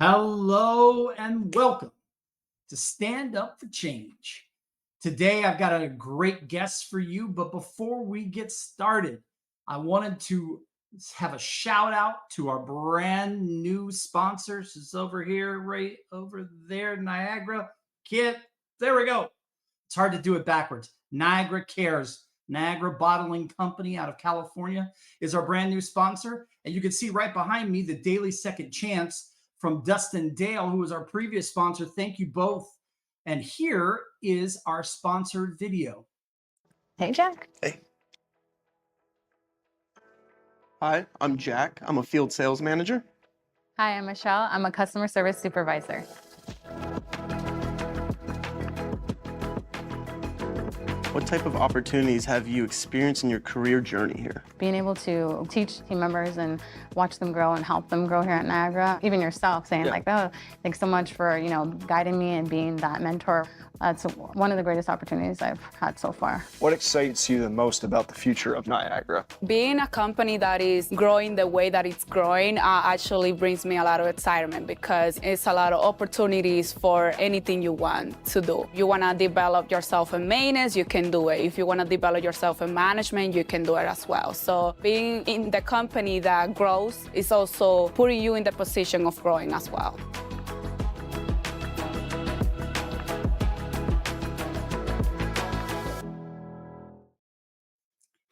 Hello and welcome to Stand Up for Change. Today, I've got a great guest for you, but before we get started, I wanted to have a shout out to our brand new sponsors. It's over here, right over there, Niagara. Kit, there we go. It's hard to do it backwards. Niagara Cares, Niagara Bottling Company out of California is our brand new sponsor. And you can see right behind me the Daily Second Chance from Dustin Dale, who was our previous sponsor. Thank you both. And here is our sponsored video. Hey, Jack. Hey. Hi, I'm Jack. I'm a field sales manager. Hi, I'm Michelle. I'm a customer service supervisor. What type of opportunities have you experienced in your career journey here? Being able to teach team members and watch them grow and help them grow here at Niagara, even yourself saying like, oh, thanks so much for, guiding me and being that mentor. That's one of the greatest opportunities I've had so far. What excites you the most about the future of Niagara? Being a company that is growing the way that it's growing actually brings me a lot of excitement because it's a lot of opportunities for anything you want to do. You want to develop yourself in maintenance, you can do it. If you want to develop yourself in management, you can do it as well. So being in the company that grows is also putting you in the position of growing as well.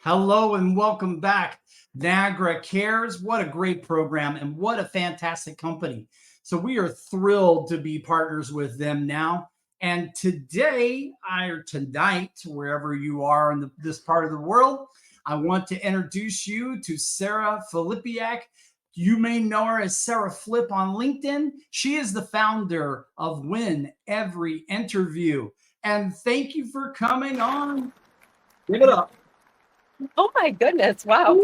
Hello and welcome back. Niagara Cares. What a great program and what a fantastic company. So we are thrilled to be partners with them now. And today, or tonight, wherever you are in this part of the world, I want to introduce you to Sarah Filipiak. You may know her as Sarah Flip on LinkedIn. She is the founder of Win Every Interview. And thank you for coming on. Give it up. Oh my goodness, wow.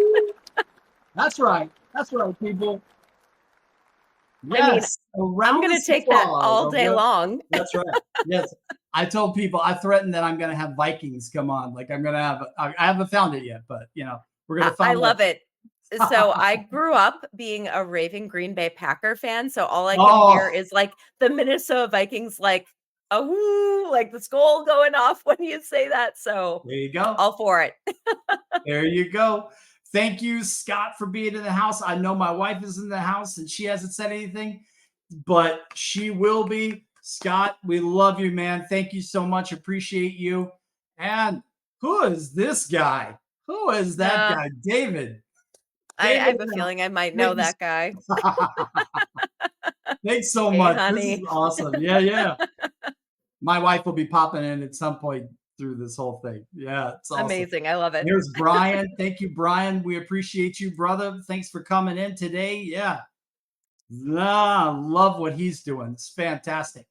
That's right. That's right, people. Yes. I'm going to take that all day long. That's right. Yes. I told people, I threatened that I'm going to have Vikings come on. Like I'm going to have, I haven't found it yet, but we're going to find I love it. So I grew up being a raving Green Bay Packer fan. So all I can hear is like the Minnesota Vikings, like, oh, like the skull going off when you say that. So there you go. All for it. There you go. Thank you, Scott, for being in the house. I know my wife is in the house and she hasn't said anything, but she will be. Scott, we love you, man. Thank you so much. Appreciate you. And who is this guy? Who is that guy? David. I have a feeling I might know that guy. Thanks so much. Honey. This is awesome. Yeah. My wife will be popping in at some point through this whole thing. Yeah, it's awesome. Amazing. I love it. Here's Brian. Thank you, Brian. We appreciate you, brother. Thanks for coming in today. Yeah. Love what he's doing. It's fantastic.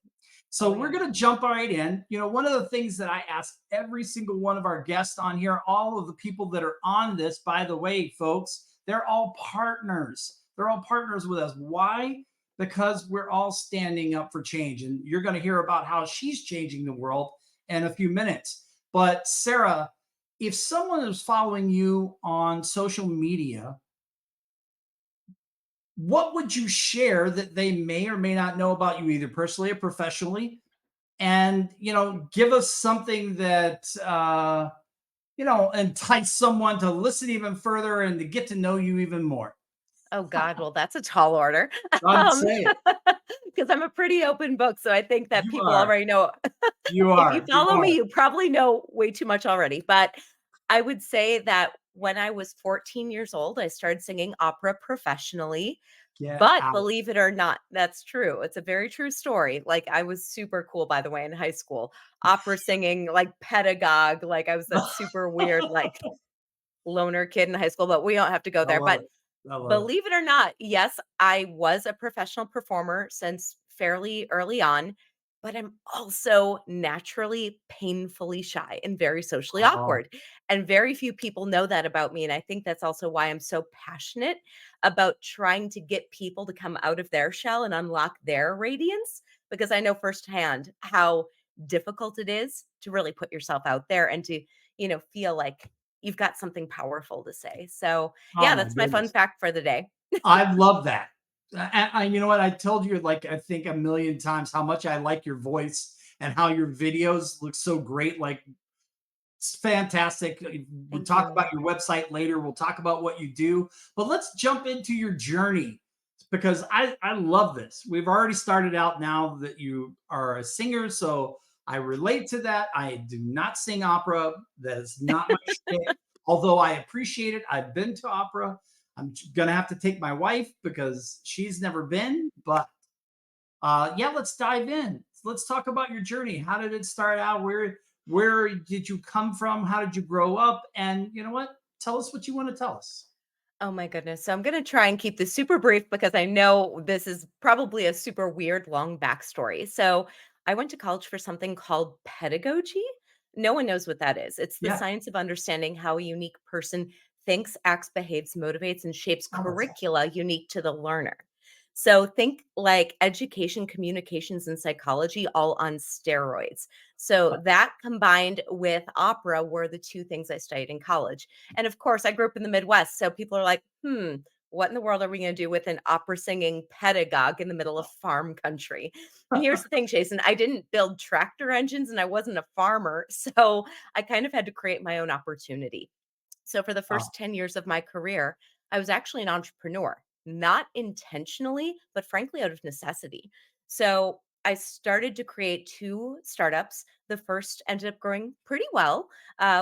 So we're going to jump right in. One of the things that I ask every single one of our guests on here, all of the people that are on this, by the way, folks, they're all partners. They're all partners with us. Why? Because we're all standing up for change. And you're going to hear about how she's changing the world in a few minutes. But Sarah, if someone is following you on social media, what would you share that they may or may not know about you, either personally or professionally? And, give us something that, entice someone to listen even further and to get to know you even more. Oh God, well, that's a tall order. I'm saying. Because I'm a pretty open book, so I think that people already know. You are. If you follow me, you probably know way too much already. But I would say that when I was 14 years old, I started singing opera professionally. Believe it or not, that's true. It's a very true story. Like I was super cool, by the way, in high school. Opera singing, like pedagogue. Like I was that super weird, like loner kid in high school, but we don't have to go there. But believe it or not, yes, I was a professional performer since fairly early on, but I'm also naturally painfully shy and very socially awkward. And very few people know that about me. And I think that's also why I'm so passionate about trying to get people to come out of their shell and unlock their radiance, because I know firsthand how difficult it is to really put yourself out there and to, feel like you've got something powerful to say. So yeah, that's my fun fact for the day. I love that. You know what? I told you like I think a million times how much I like your voice and how your videos look so great. Like it's fantastic. We'll Thank talk you. about your website later. We'll talk about what you do, but let's jump into your journey because I love this. We've already started out now that you are a singer, so I relate to that. I do not sing opera. That is not my shtick. Although I appreciate it. I've been to opera. I'm gonna have to take my wife because she's never been. But yeah, let's dive in. Let's talk about your journey. How did it start out? Where did you come from? How did you grow up? And you know what? Tell us what you want to tell us. Oh my goodness. So I'm going to try and keep this super brief because I know this is probably a super weird, long backstory. So I went to college for something called pedagogy. No one knows what that is. It's the Yeah. science of understanding how a unique person thinks, acts, behaves, motivates, and shapes Oh, curricula unique to the learner. So think like education, communications, and psychology all on steroids. So that combined with opera were the two things I studied in college. And of course, I grew up in the Midwest. So people are like, what in the world are we going to do with an opera singing pedagogue in the middle of farm country? And here's the thing, Jason, I didn't build tractor engines and I wasn't a farmer. So I kind of had to create my own opportunity. So for the oh, first 10 years of my career, I was actually an entrepreneur, not intentionally, but frankly out of necessity. So I started to create two startups. The first ended up growing pretty well.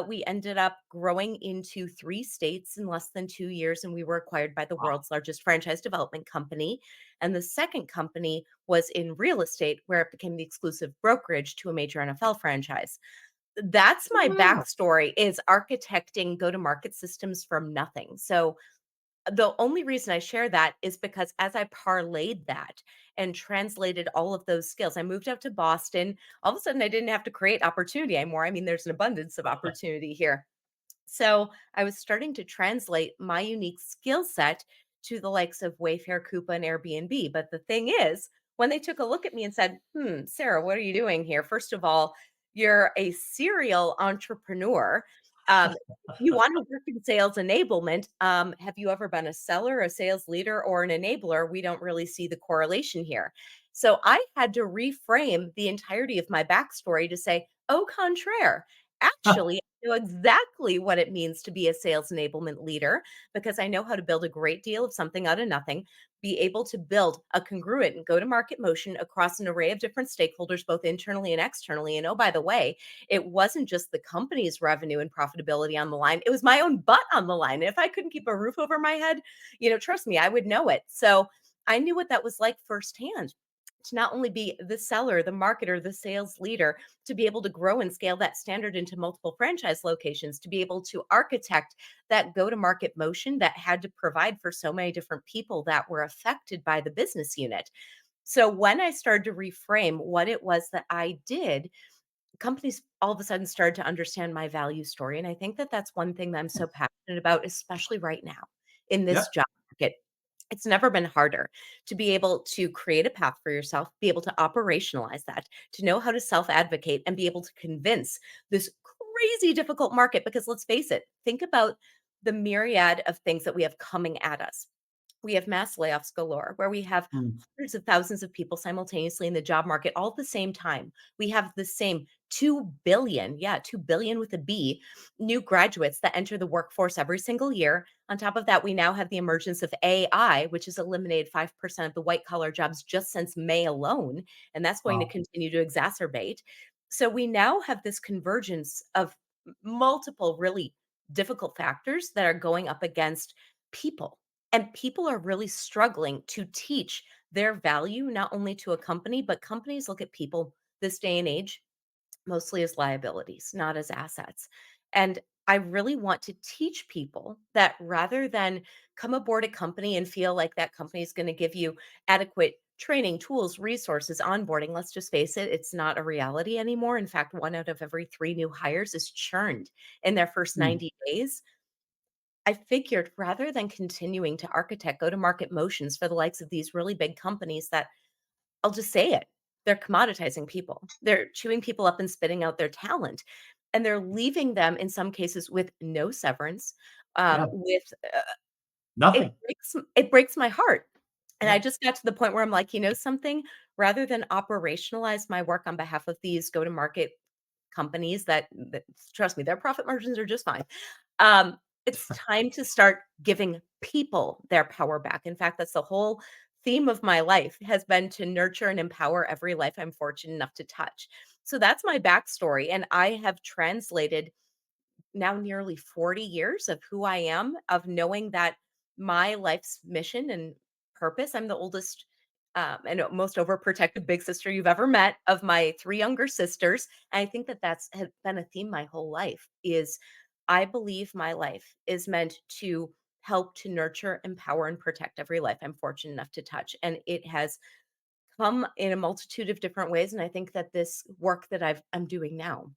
We ended up growing into 3 states in less than 2 years, and we were acquired by the wow. world's largest franchise development company. And the second company was in real estate, where it became the exclusive brokerage to a major NFL franchise. That's my Wow. backstory, is architecting go-to-market systems from nothing. So the only reason I share that is because as I parlayed that and translated all of those skills, I moved out to Boston. All of a sudden, I didn't have to create opportunity anymore. I mean, there's an abundance of opportunity here. So I was starting to translate my unique skill set to the likes of Wayfair, Coupa, and Airbnb. But the thing is, when they took a look at me and said, Sarah, what are you doing here? First of all, you're a serial entrepreneur. Um, you want to work in sales enablement. Have you ever been a seller, a sales leader, or an enabler? We don't really see the correlation here. So I had to reframe the entirety of my backstory to say, au contraire, actually, I know exactly what it means to be a sales enablement leader because I know how to build a great deal of something out of nothing, be able to build a congruent and go to market motion across an array of different stakeholders, both internally and externally. And oh, by the way, it wasn't just the company's revenue and profitability on the line, it was my own butt on the line. And if I couldn't keep a roof over my head, trust me, I would know it. So I knew what that was like firsthand, to not only be the seller, the marketer, the sales leader, to be able to grow and scale that standard into multiple franchise locations, to be able to architect that go to market motion that had to provide for so many different people that were affected by the business unit. So when I started to reframe what it was that I did, companies all of a sudden started to understand my value story. And I think that that's one thing that I'm so passionate about, especially right now in this Yep. job market. It's never been harder to be able to create a path for yourself, be able to operationalize that, to know how to self advocate and be able to convince this crazy difficult market. Because let's face it, think about the myriad of things that we have coming at us. We have mass layoffs galore, where we have Mm. hundreds of thousands of people simultaneously in the job market all at the same time. We have the same 2 billion, yeah, 2 billion with a B, new graduates that enter the workforce every single year. On top of that, we now have the emergence of AI, which has eliminated 5% of the white collar jobs just since May alone. And that's going to Wow. continue to exacerbate. So we now have this convergence of multiple really difficult factors that are going up against people. And people are really struggling to teach their value not only to a company, but companies look at people this day and age mostly as liabilities, not as assets. And I really want to teach people that rather than come aboard a company and feel like that company is going to give you adequate training, tools, resources, onboarding, let's just face it, it's not a reality anymore. In fact, 1 out of every 3 new hires is churned in their first Mm. 90 days. I figured rather than continuing to architect go to market motions for the likes of these really big companies that, I'll just say it, they're commoditizing people. They're chewing people up and spitting out their talent. And they're leaving them in some cases with no severance. Yeah. With Nothing. it breaks my heart And I Yep. just got to the point where I'm like, you know something? Rather than operationalize my work on behalf of these go to market companies that trust me, their profit margins are just fine. It's time to start giving people their power back. In fact, that's the whole theme of my life has been to nurture and empower every life I'm fortunate enough to touch. So that's my backstory. And I have translated now nearly 40 years of who I am, of knowing that my life's mission and purpose, I'm the oldest and most overprotective big sister you've ever met of my three younger sisters. And I think that that's has been a theme my whole life is I believe my life is meant to help to nurture, empower, and protect every life I'm fortunate enough to touch. And it has come in a multitude of different ways. And I think that this work that I'm doing now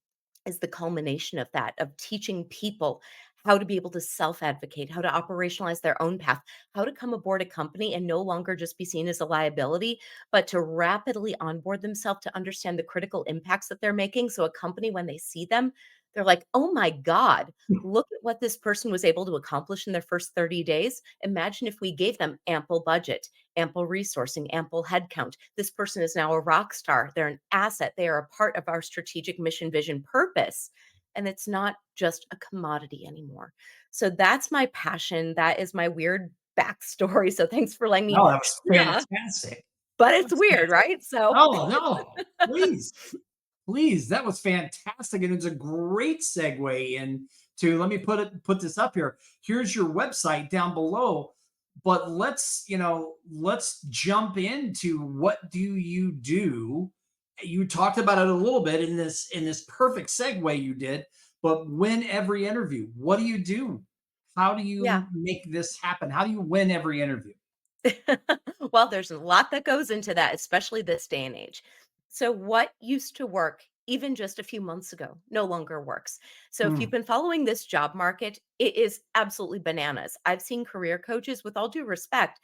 is the culmination of that, of teaching people how to be able to self advocate, how to operationalize their own path, how to come aboard a company and no longer just be seen as a liability, but to rapidly onboard themselves to understand the critical impacts that they're making. So, a company, when they see them, they're like, oh my God, look at what this person was able to accomplish in their first 30 days. Imagine if we gave them ample budget, ample resourcing, ample headcount. This person is now a rock star. They're an asset. They are a part of our strategic mission, vision, purpose. And it's not just a commodity anymore. So that's my passion. That is my weird backstory. So thanks for letting me, No, that was yeah, fantastic. but it's That's weird, fantastic. right? So, Oh, no, please. Please, that was fantastic, and it's a great segue into let me put this up here. Here's your website down below, but let's jump into what do you do? You talked about it a little bit in this perfect segue you did, but win every interview. What do you do? How do yeah. you make this happen? How do you win every interview? Well, there's a lot that goes into that, especially this day and age. So, what used to work even just a few months ago no longer works. So, if you've Mm, been following this job market, it is absolutely bananas. I've seen career coaches, with all due respect,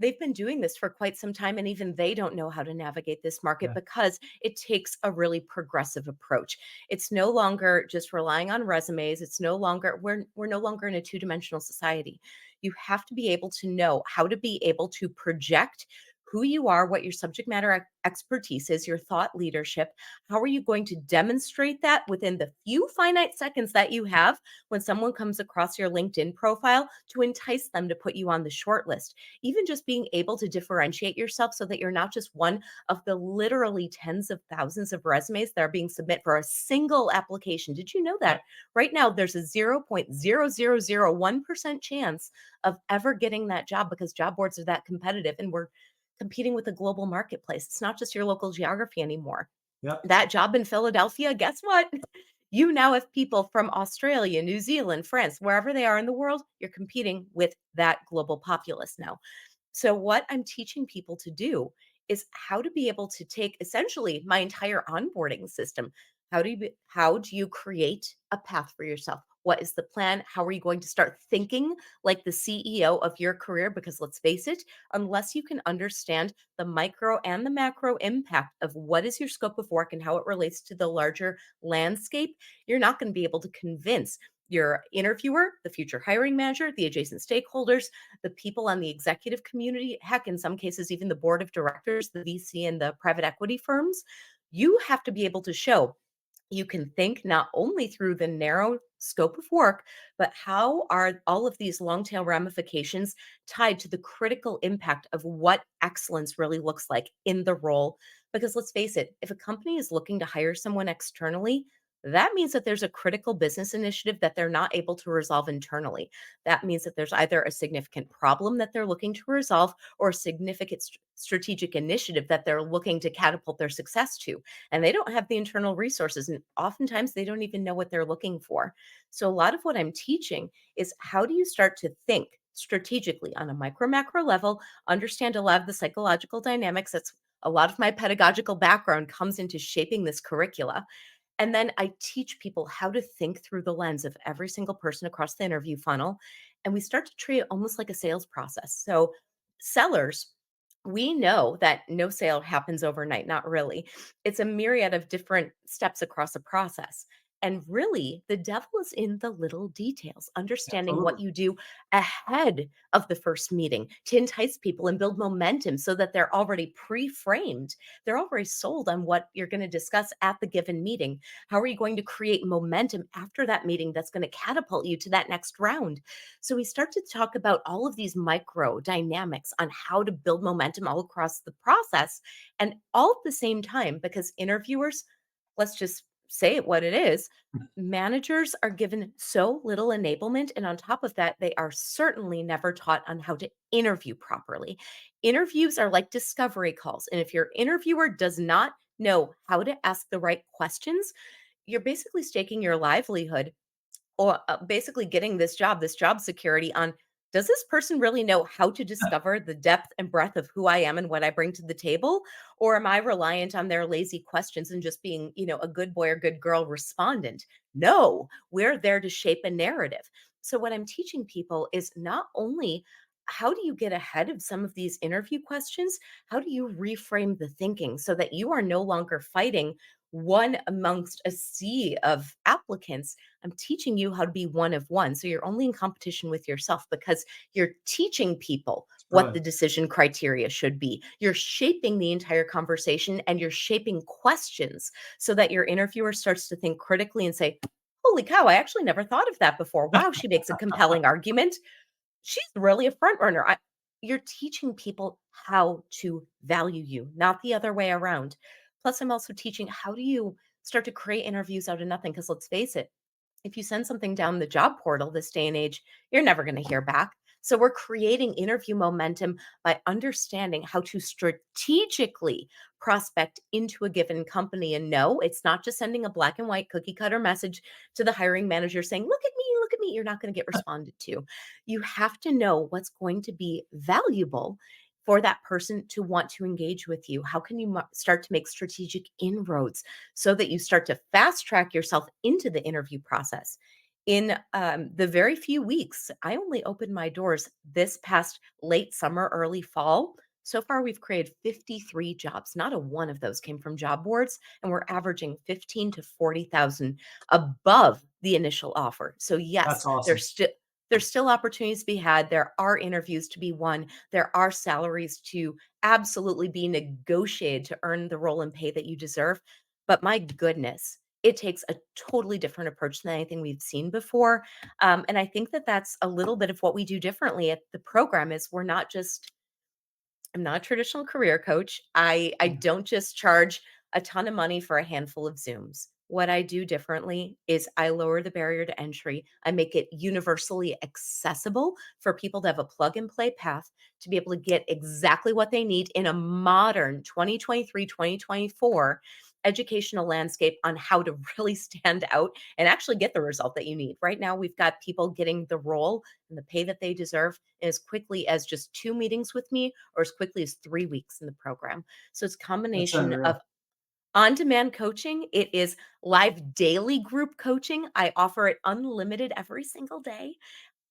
they've been doing this for quite some time, and even they don't know how to navigate this market yeah, because it takes a really progressive approach. It's no longer just relying on resumes. It's no longer we're no longer in a two-dimensional society. You have to be able to know how to be able to project who you are, what your subject matter expertise is, your thought leadership. How are you going to demonstrate that within the few finite seconds that you have when someone comes across your LinkedIn profile to entice them to put you on the short list? Even just being able to differentiate yourself so that you're not just one of the literally tens of thousands of resumes that are being submitted for a single application. Did you know yeah, that right now there's a 0.0001% chance of ever getting that job because job boards are that competitive and we're competing with a global marketplace. It's not just your local geography anymore. yep, That job in Philadelphia, guess what? You now have people from Australia, New Zealand, France, wherever they are in the world, you're competing with that global populace now. So, what I'm teaching people to do is how to be able to take essentially my entire onboarding system. How do you create a path for yourself? What is the plan? How are you going to start thinking like the CEO of your career? Because let's face it, unless you can understand the micro and the macro impact of what is your scope of work and how it relates to the larger landscape, you're not going to be able to convince your interviewer, the future hiring manager, the adjacent stakeholders, the people on the executive community, heck, in some cases, even the board of directors, the VC and the private equity firms. You have to be able to show you can think not only through the narrow scope of work, but how are all of these long tail ramifications tied to the critical impact of what excellence really looks like in the role? Because let's face it, if a company is looking to hire someone externally, that means that there's a critical business initiative that they're not able to resolve internally. That means that there's either a significant problem that they're looking to resolve or a significant strategic initiative that they're looking to catapult their success to, and they don't have the internal resources, and oftentimes they don't even know what they're looking for. So a lot of what I'm teaching is how do you start to think strategically on a micro macro level, understand a lot of the psychological dynamics. That's a lot of my pedagogical background comes into shaping this curricula. And then I teach people how to think through the lens of every single person across the interview funnel. And we start to treat it almost like a sales process. So, sellers, we know that no sale happens overnight, not really. It's a myriad of different steps across a process. And really, the devil is in the little details, understanding what Absolutely. you do ahead of the first meeting to entice people and build momentum so that they're already pre framed. They're already sold on what you're going to discuss at the given meeting. How are you going to create momentum after that meeting that's going to catapult you to that next round? So we start to talk about all of these micro dynamics on how to build momentum all across the process and all at the same time, because interviewers, let's just say it what it is, managers are given so little enablement. And on top of that, they are certainly never taught on how to interview properly. Interviews are like discovery calls. And if your interviewer does not know how to ask the right questions, you're basically staking your livelihood or basically getting this job security on, does this person really know how to discover the depth and breadth of who I am and what I bring to the table? Or am I reliant on their lazy questions and just being, a good boy or good girl respondent? No, we're there to shape a narrative. So, what I'm teaching people is not only how do you get ahead of some of these interview questions, how do you reframe the thinking so that you are no longer fighting one amongst a sea of applicants. I'm teaching you how to be one of one. So you're only in competition with yourself because you're teaching people what the Right. decision criteria should be. You're shaping the entire conversation and you're shaping questions so that your interviewer starts to think critically and say, holy cow, I actually never thought of that before. Wow, she makes a compelling argument. She's really a front runner. You're teaching people how to value you, not the other way around. Plus, I'm also teaching how do you start to create interviews out of nothing? Because let's face it, if you send something down the job portal this day and age, you're never going to hear back. So we're creating interview momentum by understanding how to strategically prospect into a given company. And no, it's not just sending a black and white cookie cutter message to the hiring manager saying, look at me, look at me. You're not going to get responded to. You have to know what's going to be valuable for that person to want to engage with you. How can you start to make strategic inroads so that you start to fast track yourself into the interview process? In the very few weeks, I only opened my doors this past late summer, early fall. So far, we've created 53 jobs. Not a one of those came from job boards, and we're averaging 15 to 40,000 above the initial offer. So yes, That's awesome. there's still opportunities to be had. There are interviews to be won. There are salaries to absolutely be negotiated to earn the role and pay that you deserve. But my goodness, it takes a totally different approach than anything we've seen before. And I think that that's a little bit of what we do differently at the program is we're not just I'm not a traditional career coach. I Mm. don't just charge a ton of money for a handful of Zooms. What I do differently is I lower the barrier to entry. I make it universally accessible for people to have a plug and play path to be able to get exactly what they need in a modern 2023, 2024 educational landscape on how to really stand out and actually get the result that you need. Right now, we've got people getting the role and the pay that they deserve as quickly as just 2 meetings with me or as quickly as 3 weeks in the program. So it's a That's combination of unreal. on-demand coaching. It is live daily group coaching. I offer it unlimited every single day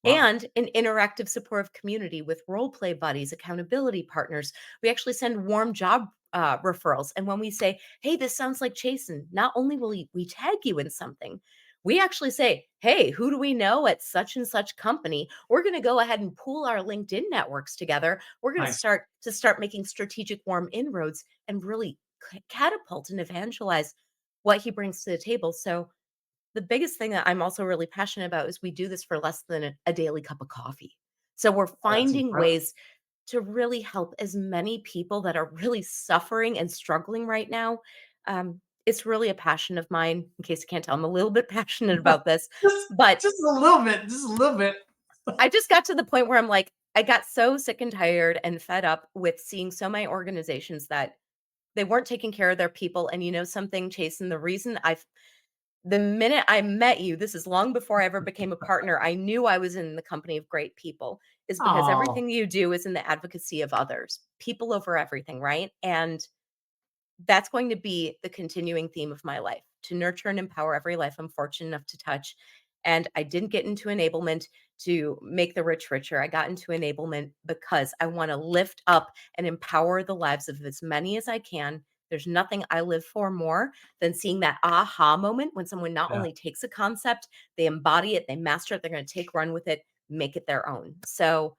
Wow. and an interactive supportive community with role play buddies, accountability partners. We actually send warm job referrals. And when we say, hey, this sounds like Jason, not only will we tag you in something, we actually say, hey, who do we know at such and such company? We're going to go ahead and pool our LinkedIn networks together. We're going to Nice. start making strategic warm inroads and really catapult and evangelize what he brings to the table. So the biggest thing that I'm also really passionate about is we do this for less than a daily cup of coffee. So we're That's finding incredible. ways to really help as many people that are really suffering and struggling right now. It's really a passion of mine. In case you can't tell, I'm a little bit passionate about this, Just but just a little bit, just a little bit. I just got to the point where I'm like, I got so sick and tired and fed up with seeing so many organizations that they weren't taking care of their people. And you know something, Chase, and the minute I met you, this is long before I ever became a partner, I knew I was in the company of great people, is because Oh, everything you do is in the advocacy of others, people over everything, right? And that's going to be the continuing theme of my life to nurture and empower every life I'm fortunate enough to touch. And I didn't get into enablement to make the rich richer. I got into enablement because I want to lift up and empower the lives of as many as I can There's nothing I live for more than seeing that aha moment when someone not Yeah. only takes a concept, they embody it, they master it, they're going to take run with it, make it their own. So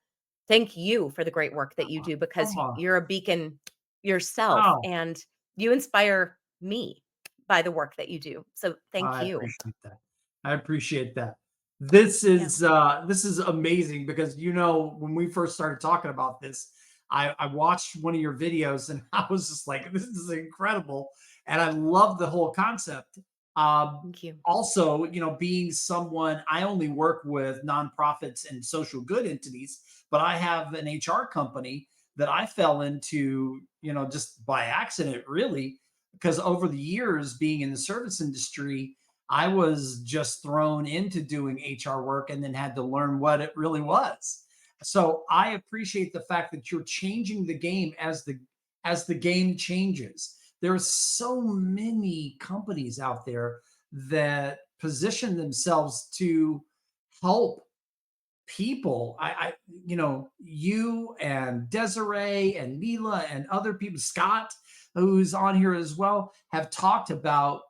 thank you for the great work that you do, because Oh, you're a beacon yourself wow. and you inspire me by the work that you do. So thank I you. appreciate that. I appreciate that. Yeah. This is amazing because when we first started talking about this, I watched one of your videos and I was just like, this is incredible. And I love the whole concept. Thank you. Also, being someone, I only work with nonprofits and social good entities, but I have an HR company that I fell into, just by accident, really, because over the years being in the service industry, I was just thrown into doing HR work and then had to learn what it really was. So I appreciate the fact that you're changing the game as the game changes. There's so many companies out there that position themselves to help people. You and Desiree and Mila and other people, Scott, who's on here as well, have talked about,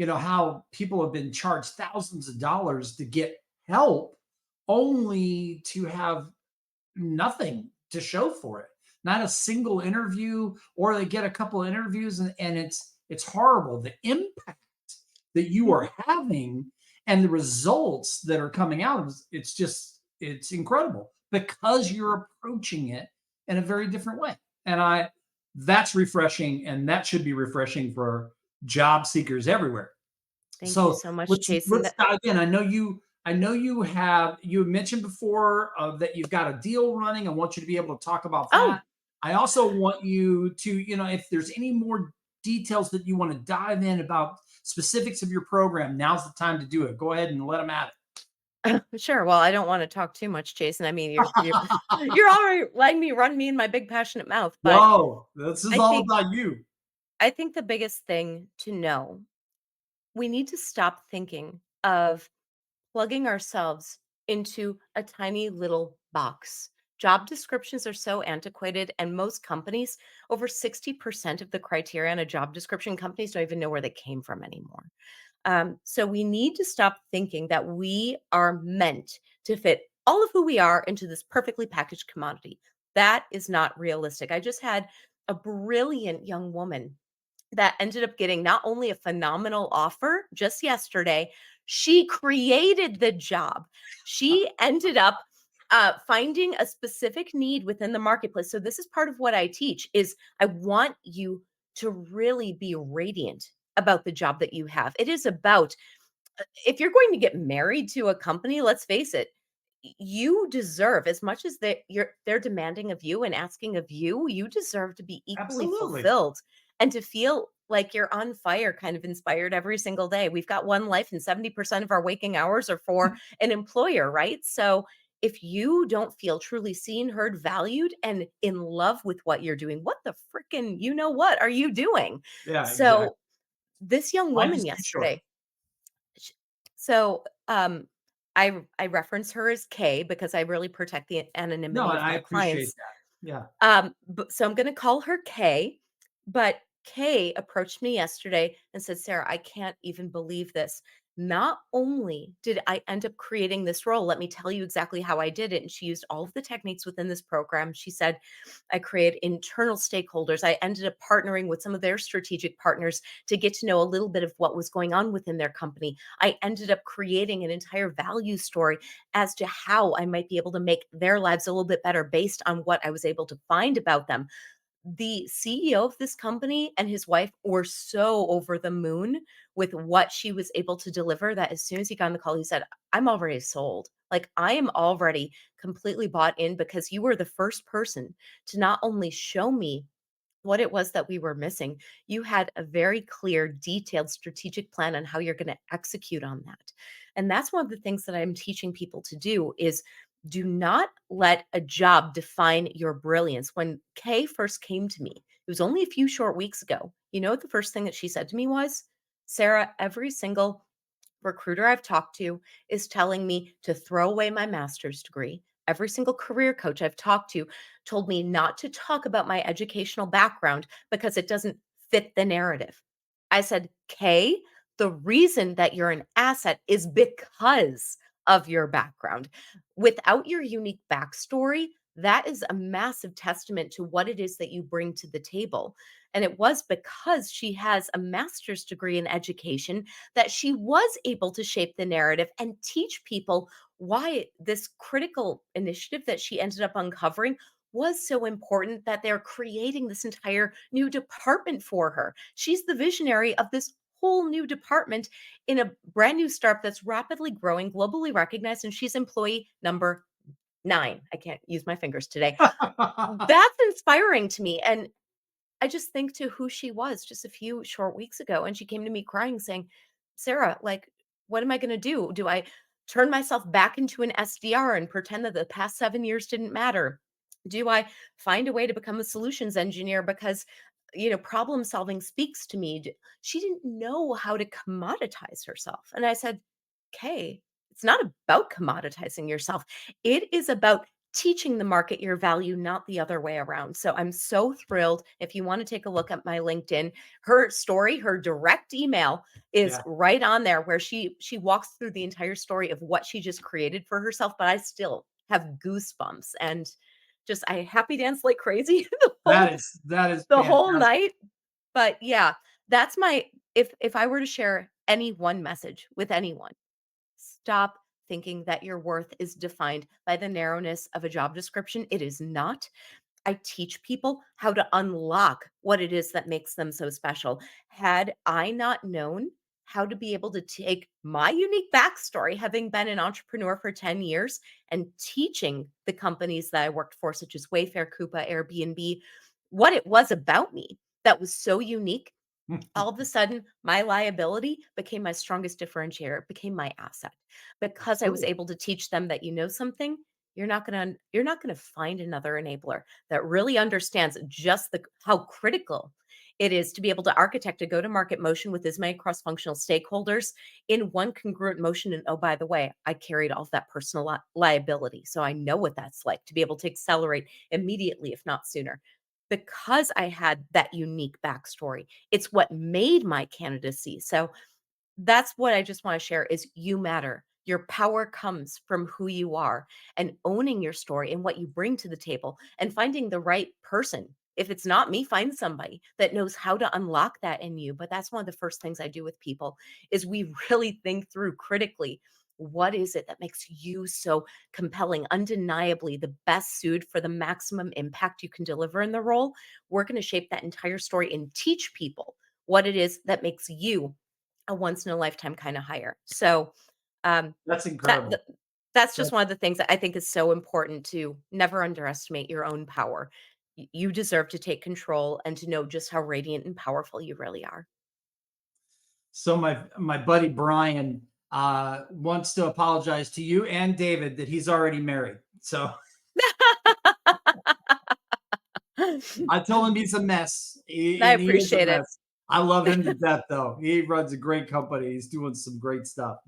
how people have been charged thousands of dollars to get help only to have nothing to show for it. Not a single interview, or they get a couple of interviews and it's horrible. The impact that you Mhm. are having and the results that are coming out, it's incredible because you're approaching it in a very different way. And that's refreshing, and that should be refreshing for job seekers everywhere. Thank you So so much, Jason. let's dive in. I know you mentioned before that you've got a deal running. I want you to be able to talk about Oh, that. I also want you to, if there's any more details that you want to dive in about specifics of your program, now's the time to do it. Go ahead and let them at sure. Well, I don't want to talk too much, Jason. I mean, you're it. you're already letting me run me in my big passionate mouth, but Whoa, this is I all think about you. I think the biggest thing to know, we need to stop thinking of plugging ourselves into a tiny little box. Job descriptions are so antiquated, and most companies, over 60% of the criteria on a job description, companies don't even know where they came from anymore. So we need to stop thinking that we are meant to fit all of who we are into this perfectly packaged commodity. That is not realistic. I just had a brilliant young woman that ended up getting not only a phenomenal offer just yesterday, she created the job. She ended up finding a specific need within the marketplace. So this is part of what I teach is I want you to really be radiant about the job that you have. It is about, if you're going to get married to a company, let's face it, you deserve as much as they're demanding of you and asking of you, you deserve to be equally Absolutely. fulfilled and to feel like you're on fire, kind of inspired every single day. We've got one life and 70% of our waking hours are for an employer, right? So if you don't feel truly seen, heard, valued, and in love with what you're doing, what the freaking, what are you doing? Yeah, exactly. So this young Life woman is too short. yesterday, sh so, I reference her as Kay because I really protect the No, anonymity and of I my appreciate clients. that. Yeah. But so I'm gonna call her Kay, but Kay approached me yesterday and said, "Sarah, I can't even believe this. Not only did I end up creating this role, let me tell you exactly how I did it." And she used all of the techniques within this program. She said, I created internal stakeholders. I ended up partnering with some of their strategic partners to get to know a little bit of what was going on within their company. I ended up creating an entire value story as to how I might be able to make their lives a little bit better based on what I was able to find about them. The CEO of this company and his wife were so over the moon with what she was able to deliver that as soon as he got on the call, he said, I'm already sold. Like, I am already completely bought in because you were the first person to not only show me what it was that we were missing. You had a very clear, detailed strategic plan on how you're going to execute on that. And that's one of the things that I'm teaching people to do is do not let a job define your brilliance. When Kay first came to me, it was only a few short weeks ago. You know what the first thing that she said to me was, Sarah, every single recruiter I've talked to is telling me to throw away my master's degree. Every single career coach I've talked to told me not to talk about my educational background because it doesn't fit the narrative. I said, Kay, the reason that you're an asset is because of your background. Without your unique backstory, that is a massive testament to what it is that you bring to the table. And it was because she has a master's degree in education that she was able to shape the narrative and teach people why this critical initiative that she ended up uncovering was so important that they're creating this entire new department for her. She's the visionary of this whole new department in a brand new startup that's rapidly growing, globally recognized, and she's employee number 9. I can't use my fingers today. That's inspiring to me. And I just think to who she was just a few short weeks ago. And she came to me crying, saying, Sarah, like, what am I going to do? Do I turn myself back into an SDR and pretend that the past 7 years didn't matter? Do I find a way to become a solutions engineer because, problem solving speaks to me? She didn't know how to commoditize herself. And I said, okay, it's not about commoditizing yourself. It is about teaching the market your value, not the other way around. So I'm so thrilled. If you want to take a look at my LinkedIn, her story, her direct email is Yeah. right on there where she walks through the entire story of what she just created for herself, but I still have goosebumps and just I happy dance like crazy That is the whole fantastic. night. But yeah, that's my if I were to share any one message with anyone, stop thinking that your worth is defined by the narrowness of a job description. It is not. I teach people how to unlock what it is that makes them so special. Had I not known how to be able to take my unique backstory, having been an entrepreneur for 10 years and teaching the companies that I worked for, such as Wayfair, Coupa, Airbnb, what it was about me that was so unique, all of a sudden my liability became my strongest differentiator. It became my asset because I was Absolutely. able to teach them that something, you're not going to find another enabler that really understands just the how critical it is to be able to architect a go to market motion with as many cross functional stakeholders in one congruent motion. And oh, by the way, I carried all of that personal liability, so I know what that's like to be able to accelerate immediately, if not sooner, because I had that unique backstory. It's what made my candidacy. So that's what I just want to share is you matter. Your power comes from who you are and owning your story and what you bring to the table and finding the right person. If it's not me, find somebody that knows how to unlock that in you. But that's one of the first things I do with people is we really think through critically, what is it that makes you so compelling, undeniably the best suited for the maximum impact you can deliver in the role? We're going to shape that entire story and teach people what it is that makes you a once in a lifetime kind of hire. So, um, That's that incredible. th that's just That's one of the things that I think is so important to never underestimate your own power. You deserve to take control and to know just how radiant and powerful you really are. so my buddy Brian wants to apologize to you and David that he's already married. So I told him he's a mess, I and he is a appreciate it. mess. I love him to death, though. He runs a great company. He's doing some great stuff.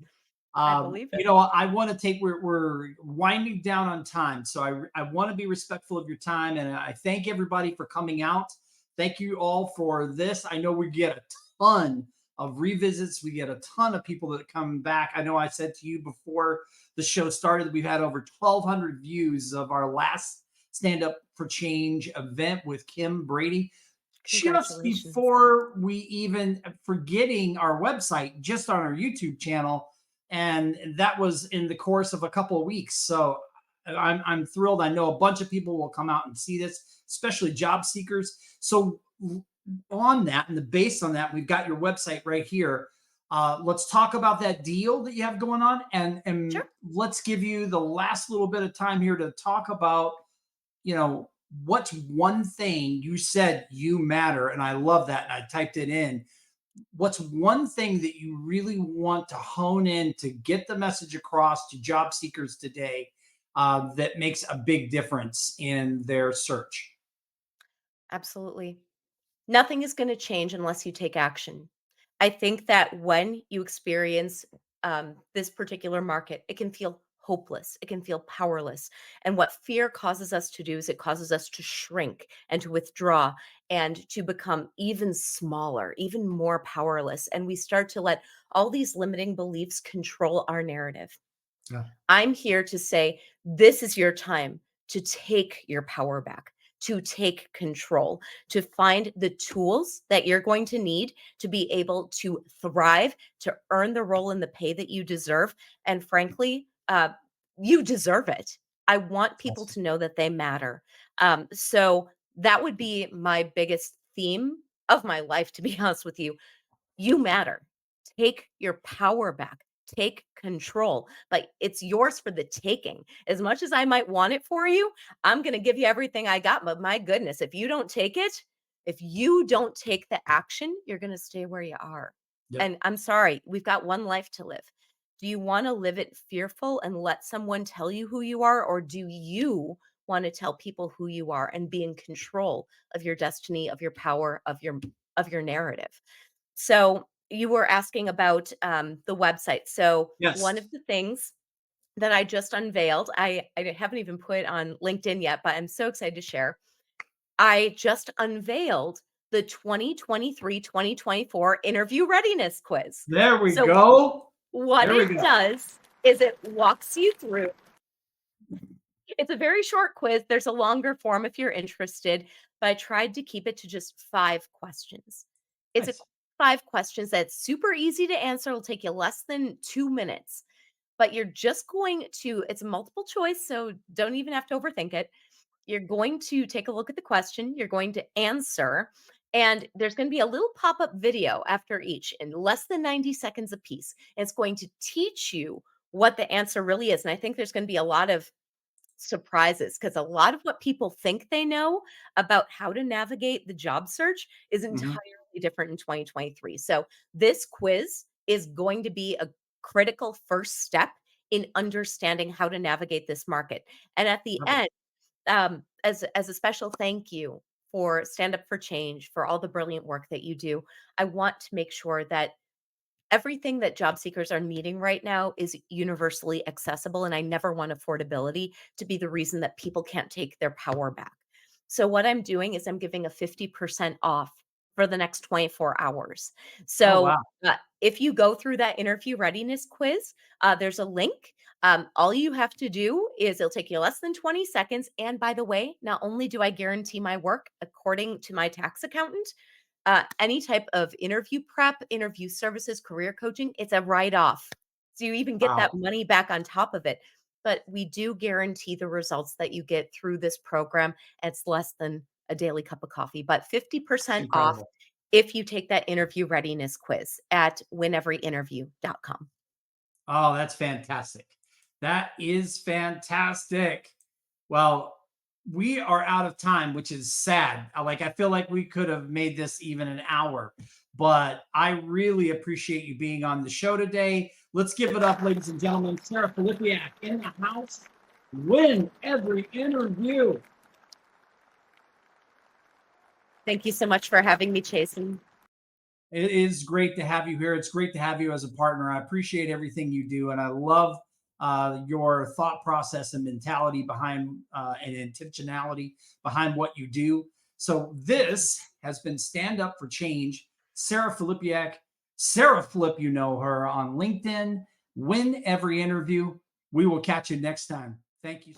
I believe it. I want to take we're winding down on time, so I want to be respectful of your time, and I thank everybody for coming out. Thank you all for this. I know we get a ton of revisits. We get a ton of people that come back. I know I said to you before the show started that we've had over 1,200 views of our last Stand Up for Change event with Kim Brady just Congratulations. before we even forgetting our website, just on our YouTube channel, and that was in the course of a couple of weeks. So I'm thrilled. I know a bunch of people will come out and see this, especially job seekers. So on that and the base on that, we've got your website right here. Let's talk about that deal that you have going on, and Sure. let's give you the last little bit of time here to talk about you know, what's one thing you said you matter? And I love that. And I typed it in. What's one thing that you really want to hone in to get the message across to job seekers today that makes a big difference in their search? Absolutely. Nothing is going to change unless you take action. I think that when you experience this particular market, it can feel hopeless. It can feel powerless. And what fear causes us to do is it causes us to shrink and to withdraw and to become even smaller, even more powerless. And we start to let all these limiting beliefs control our narrative. Yeah. I'm here to say this is your time to take your power back, to take control, to find the tools that you're going to need to be able to thrive, to earn the role and the pay that you deserve. And frankly, you deserve it. I want people Awesome. to know that they matter. So that would be my biggest theme of my life, to be honest with you. You matter. Take your power back. Take control. Like it's yours for the taking. As much as I might want it for you, I'm going to give you everything I got. But my goodness, if you don't take it, if you don't take the action, you're going to stay where you are. Yep. And I'm sorry, we've got one life to live. Do you want to live it fearful and let someone tell you who you are? Or do you want to tell people who you are and be in control of your destiny, of your power, of your narrative? So you were asking about the website. So one Yes. of the things that I just unveiled, I haven't even put on LinkedIn yet, but I'm so excited to share. I just unveiled the 2023-2024 interview readiness quiz. There we So go. what There we it go. does is it walks you through. It's a very short quiz. There's a longer form if you're interested, but I tried to keep it to just 5 questions. It's a Nice. 5 questions that's super easy to answer. It'll take you less than 2 minutes, but you're just going to, it's a multiple choice, so don't even have to overthink it. You're going to take a look at the question, you're going to answer, and there's going to be a little pop up video after each in less than 90 seconds apiece. And it's going to teach you what the answer really is. And I think there's going to be a lot of surprises because a lot of what people think they know about how to navigate the job search is Mhm. entirely different in 2023. So, this quiz is going to be a critical first step in understanding how to navigate this market. And at the Perfect. end, as a special thank you for Stand Up for Change, for all the brilliant work that you do, I want to make sure that everything that job seekers are needing right now is universally accessible. And I never want affordability to be the reason that people can't take their power back. So, what I'm doing is I'm giving a 50% off for the next 24 hours. Oh, So, wow. if you go through that interview readiness quiz, there's a link. All you have to do is it'll take you less than 20 seconds. And by the way, not only do I guarantee my work according to my tax accountant, any type of interview prep, interview services, career coaching, it's a write off. So you even get that Wow. money back on top of it. But we do guarantee the results that you get through this program. It's less than a daily cup of coffee, but 50% off Incredible. if you take that interview readiness quiz at wineveryinterview.com. Oh, that's fantastic. That is fantastic. Well, we are out of time, which is sad. Like, I feel like we could have made this even an hour, but I really appreciate you being on the show today. Let's give it up, ladies and gentlemen. Sarah Filipiak in the house. Win every interview. Thank you so much for having me, Chasen. It is great to have you here. It's great to have you as a partner. I appreciate everything you do, and I love your thought process and mentality behind and intentionality behind what you do. So this has been Stand Up for Change. Sarah Filipiak, Sarah Flip, you know her on LinkedIn. Win every interview. We will catch you next time. Thank you.